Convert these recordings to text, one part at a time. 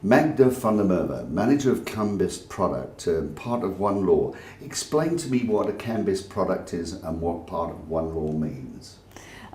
Magda van der Merwe, manager of Cambist product, part of One Law. Explain to me what a Cambist product is and what part of One Law means.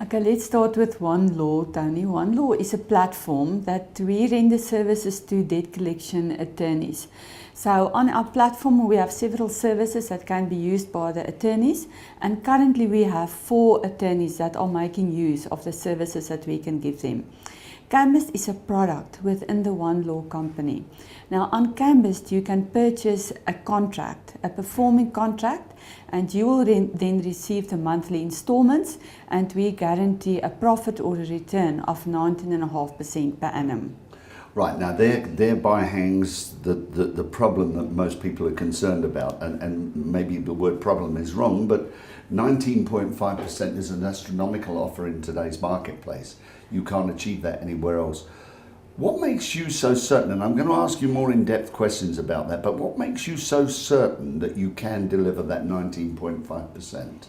Okay, let's start with One Law, Tony. One Law is a platform that we render services to debt collection attorneys. So on our platform we have several services that can be used by the attorneys, and currently we have 4 attorneys that are making use of the services that we can give them. Cambist is a product within the One Law company. Now on Cambist you can purchase a contract, a performing contract, and you will then receive the monthly installments, and we guarantee a profit or a return of 19.5% per annum. Right, now thereby hangs the problem that most people are concerned about, and maybe the word problem is wrong, but 19.5% is an astronomical offer in today's marketplace. You can't achieve that anywhere else. What makes you so certain, and I'm going to ask you more in-depth questions about that, but what makes you so certain that you can deliver that 19.5%?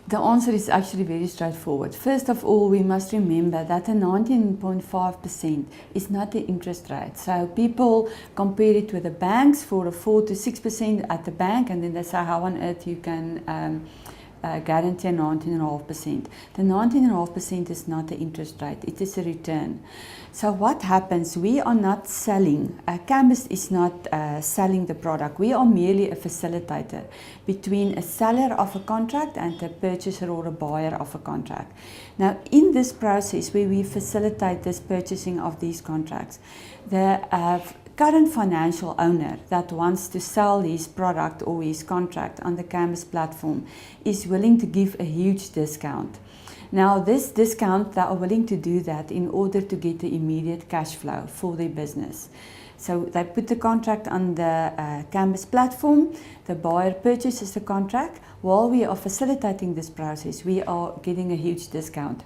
The answer is actually very straightforward. First of all, we must remember that a 19.5% is not the interest rate. So people compare it with the banks for a 4 to 6% at the bank, and then they say, how on earth you can guarantee a 19.5%. The 19.5% is not the interest rate, it is a return. So what happens, we are not selling, Cambist is not selling the product, we are merely a facilitator between a seller of a contract and a purchaser or a buyer of a contract. Now in this process where we facilitate this purchasing of these contracts, the current financial owner that wants to sell his product or his contract on the Cambist platform is willing to give a huge discount. Now this discount, they are willing to do that in order to get the immediate cash flow for their business. So they put the contract on the Cambist platform, the buyer purchases the contract. While we are facilitating this process, we are getting a huge discount.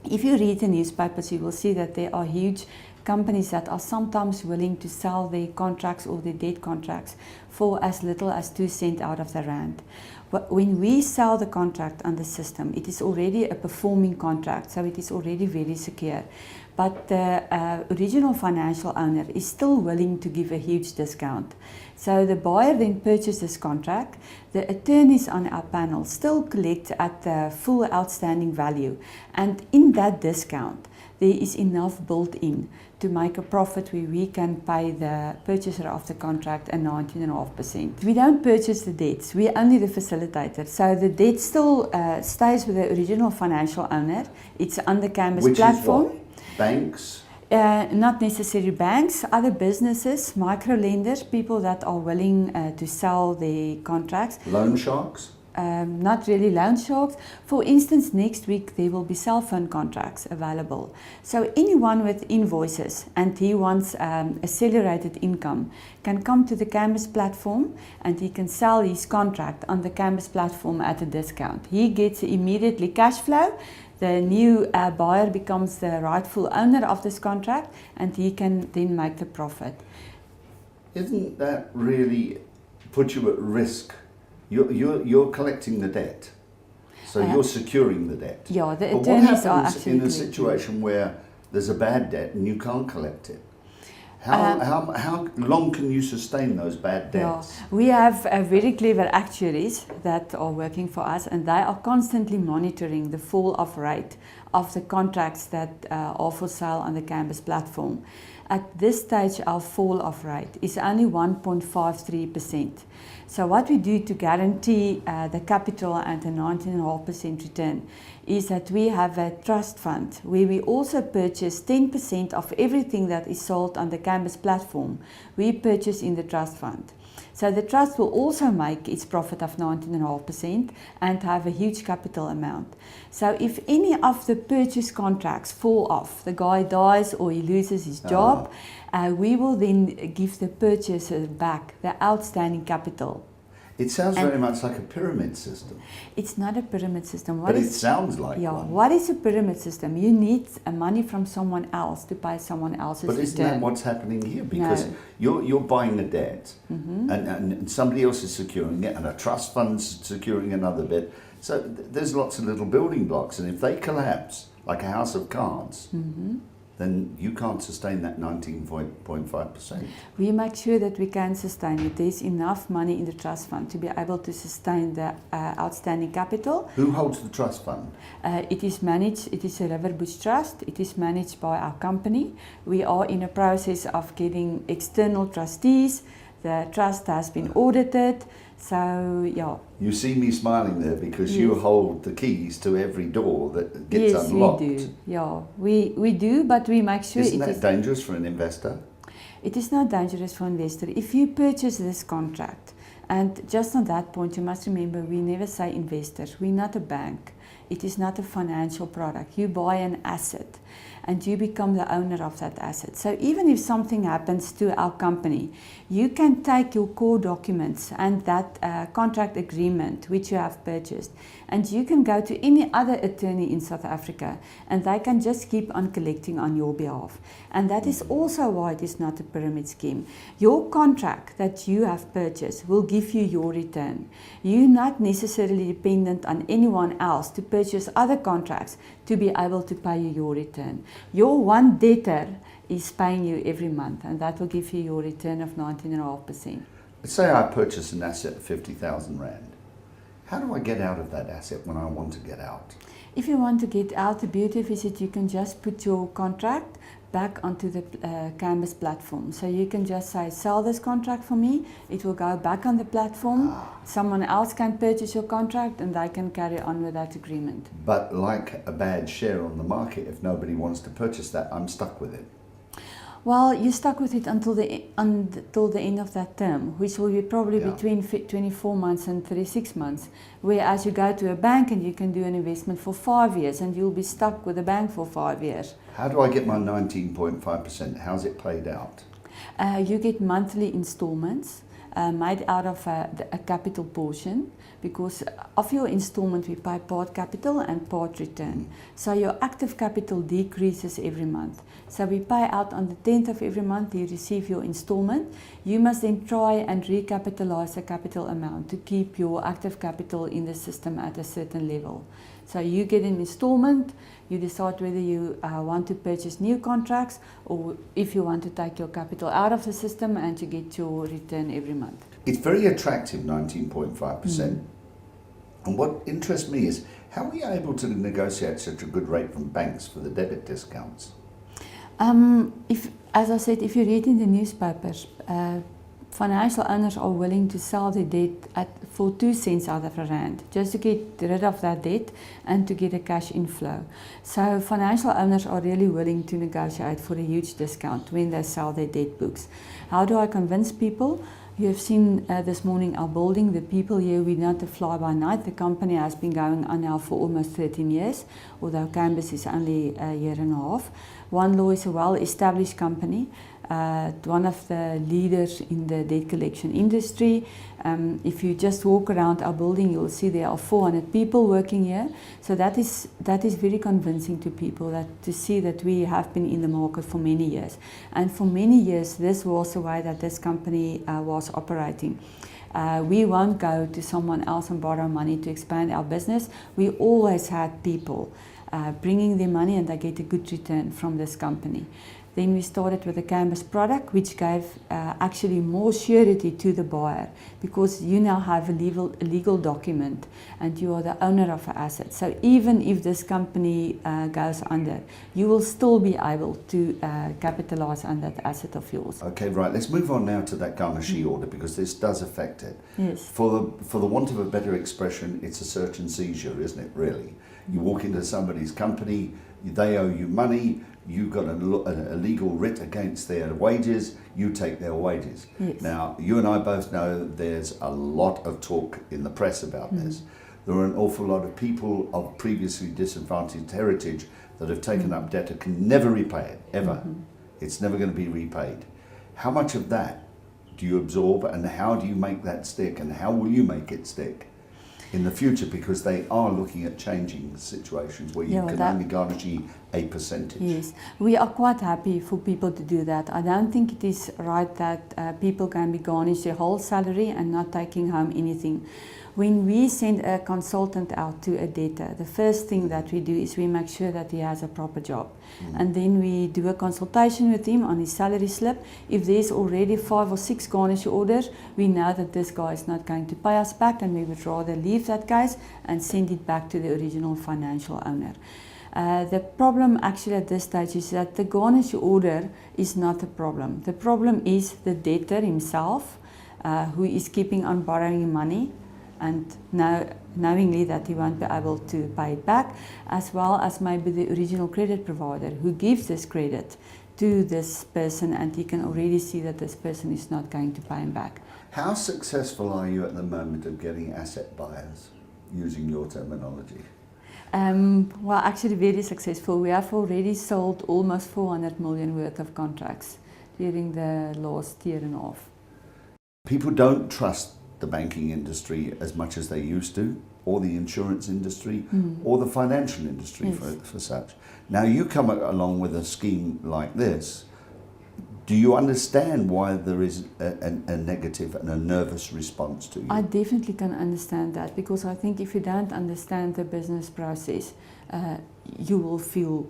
If you read the newspapers, you will see that there are huge companies that are sometimes willing to sell their contracts or their debt contracts for as little as 2 cents out of the rand. When we sell the contract on the system, it is already a performing contract, so it is already very secure. But the original financial owner is still willing to give a huge discount. So the buyer then purchases this contract. The attorneys on our panel still collect at the full outstanding value, and in that discount there is enough built in to make a profit where we can pay the purchaser of the contract a 19.5%. We don't purchase the debts, we are only the facilitator. So the debt still stays with the original financial owner. It's on the Cambist platform. Which is what? Banks? Not necessarily banks, other businesses, micro lenders, people that are willing to sell their contracts. Loan sharks? Not really loan sharks. For instance, next week there will be cell phone contracts available. So anyone with invoices and he wants accelerated income can come to the Cambist platform and he can sell his contract on the Cambist platform at a discount. He gets immediately cash flow. The new buyer becomes the rightful owner of this contract and he can then make the profit. Isn't that really put you at risk? You're collecting the debt, so you're securing the debt. Yeah, the but attorneys what are happens actually in a situation where there's a bad debt and you can't collect it? How long can you sustain those bad debts? Yeah, we have very clever actuaries that are working for us, and they are constantly monitoring the fall-off rate of the contracts that are for sale on the Cambist platform. At this stage, our fall-off rate is only 1.53%. So what we do to guarantee the capital and the 19.5% return is that we have a trust fund where we also purchase 10% of everything that is sold on the Cambist platform. We purchase in the trust fund. So the trust will also make its profit of 19.5% and have a huge capital amount. So if any of the purchase contracts fall off, the guy dies or he loses his job, we will then give the purchaser back the outstanding capital. It sounds very much like a pyramid system. It's not a pyramid system. But it sounds like one. One. What is a pyramid system? You need money from someone else to pay someone else's return. But isn't that what's happening here? Because you're buying a debt, and somebody else is securing it, and a trust fund's securing another bit. So there's lots of little building blocks, and if they collapse, like a house of cards, then you can't sustain that 19.5%. We make sure that we can sustain it. There's enough money in the trust fund to be able to sustain the outstanding capital. Who holds the trust fund? It is managed, it is a Riverbush Trust. It is managed by our company. We are in a process of getting external trustees. The trust has been audited. So, yeah. You see me smiling there because you hold the keys to every door that gets unlocked. Yes, we do. Yeah, we do, but we make sure Isn't that dangerous for an investor? It is not dangerous for an investor. If you purchase this contract, and just on that point, you must remember we never say investors. We're not a bank. It is not a financial product. You buy an asset and you become the owner of that asset. So even if something happens to our company, you can take your core documents and that contract agreement which you have purchased, and you can go to any other attorney in South Africa and they can just keep on collecting on your behalf. And that is also why it is not a pyramid scheme. Your contract that you have purchased will give you your return. You're not necessarily dependent on anyone else to purchase other contracts to be able to pay you your return. Your one debtor is paying you every month, and that will give you your return of 19.5%. Let's say I purchase an asset of 50,000 Rand. How do I get out of that asset when I want to get out? If you want to get out, the beauty of it is that you can just put your contract back onto the Cambist platform. So you can just say, sell this contract for me, it will go back on the platform, someone else can purchase your contract and they can carry on with that agreement. But like a bad share on the market, if nobody wants to purchase that, I'm stuck with it. Well, you're stuck with it until the end of that term, which will be probably between 24 months and 36 months. Whereas you go to a bank and you can do an investment for 5 years and you'll be stuck with the bank for 5 years. How do I get my 19.5%? How's it played out? You get monthly installments made out of a capital portion, because of your installment we pay part capital and part return. So your active capital decreases every month. So we pay out on the 10th of every month, you receive your installment. You must then try and recapitalize the capital amount to keep your active capital in the system at a certain level. So you get an installment, you decide whether you want to purchase new contracts or if you want to take your capital out of the system and you get your return every month. It's very attractive, 19.5%. And what interests me is, how are you able to negotiate such a good rate from banks for the debit discounts? As I said, if you read in the newspapers, financial owners are willing to sell their debt for 2 cents out of a rand, just to get rid of that debt and to get a cash inflow. So financial owners are really willing to negotiate for a huge discount when they sell their debt books. How do I convince people? You have seen this morning our building, the people here, we're not a fly-by-night. The company has been going on now for almost 13 years, although Cambist is only a year and a half. One Law is a well-established company, one of the leaders in the debt collection industry. If you just walk around our building, you'll see there are 400 people working here. So that is very convincing to people, that to see that we have been in the market for many years. And for many years, this was the way that this company was operating. We won't go to someone else and borrow money to expand our business. We always had people bringing their money and they get a good return from this company. Then we started with a Cambist product, which gave actually more surety to the buyer, because you now have a legal document and you are the owner of an asset. So even if this company goes under, you will still be able to capitalize on that asset of yours. Okay, right. Let's move on now to that garnishee order, because this does affect it. Yes. For the want of a better expression, it's a search and seizure, isn't it, really? You walk into somebody's company, they owe you money, you've got a legal writ against their wages, you take their wages. Yes. Now, you and I both know there's a lot of talk in the press about this. There are an awful lot of people of previously disadvantaged heritage that have taken up debt and can never repay it, ever. It's never going to be repaid. How much of that do you absorb, and how do you make that stick, and how will you make it stick in the future, because they are looking at changing situations where you can only garnish a percentage. Yes, we are quite happy for people to do that. I don't think it is right that people can be garnished their whole salary and not taking home anything. When we send a consultant out to a debtor, the first thing that we do is we make sure that he has a proper job. And then we do a consultation with him on his salary slip. If there's already 5 or 6 garnish orders, we know that this guy is not going to pay us back, and we would rather leave that case and send it back to the original financial owner. The problem actually at this stage is that the garnish order is not the problem. The problem is the debtor himself, who is keeping on borrowing money and knowingly that he won't be able to pay it back, as well as maybe the original credit provider who gives this credit to this person, and he can already see that this person is not going to pay him back. How successful are you at the moment of getting asset buyers, using your terminology? Well, actually very successful. We have already sold almost 400 million worth of contracts during the last year and a half. People don't trust the banking industry as much as they used to, or the insurance industry, or the financial industry. Yes. for such. Now you come along with a scheme like this. Do you understand why there is a negative and a nervous response to you? I definitely can understand that, because I think if you don't understand the business process, you will feel,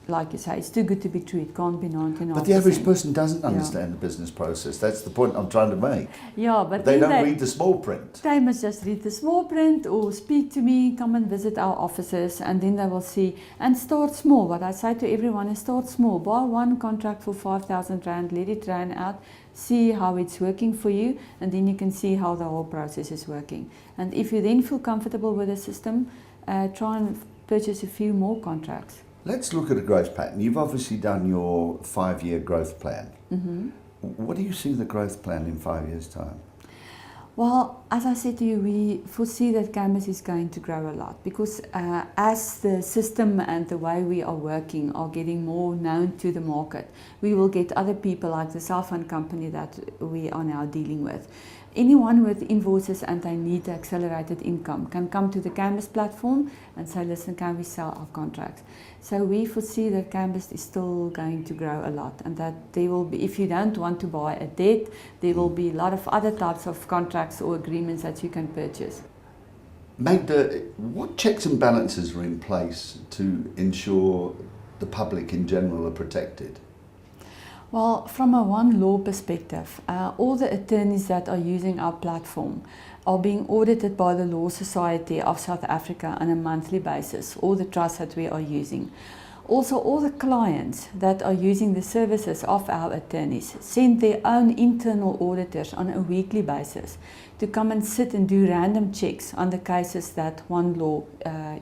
like you say, it's too good to be true. It can't be 99%. But the average person doesn't understand the business process. That's the point I'm trying to make. Yeah, but They then don't read the small print. They must just read the small print or speak to me, come and visit our offices, and then they will see. And start small. What I say to everyone is start small. Buy one contract for 5,000 Rand, let it run out, see how it's working for you, and then you can see how the whole process is working. And if you then feel comfortable with the system, try and purchase a few more contracts. Let's look at a growth pattern. You've obviously done your 5-year growth plan. What do you see the growth plan in 5 years' time? Well, as I said to you, we foresee that Cambist is going to grow a lot, because as the system and the way we are working are getting more known to the market, we will get other people like the cell phone company that we are now dealing with. Anyone with invoices and they need accelerated income can come to the Cambist platform and say, listen, can we sell our contracts? So we foresee that Cambist is still going to grow a lot, and that there will be, if you don't want to buy a debt, there will be a lot of other types of contracts or agreements that you can purchase. Magda, what checks and balances are in place to ensure the public in general are protected? Well, from a one law perspective, all the attorneys that are using our platform are being audited by the Law Society of South Africa on a monthly basis, all the trusts that we are using. Also, all the clients that are using the services of our attorneys send their own internal auditors on a weekly basis to come and sit and do random checks on the cases that one law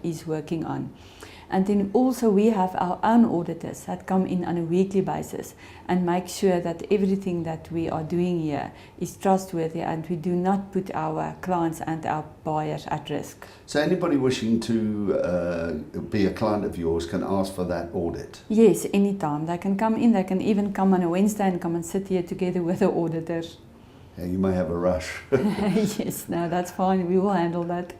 is working on. And then also we have our own auditors that come in on a weekly basis and make sure that everything that we are doing here is trustworthy, and we do not put our clients and our buyers at risk. So anybody wishing to be a client of yours can ask for that audit? Yes, anytime. They can come in, they can even come on a Wednesday and come and sit here together with the auditors. Yeah, you may have a rush. Yes, no, that's fine. We will handle that.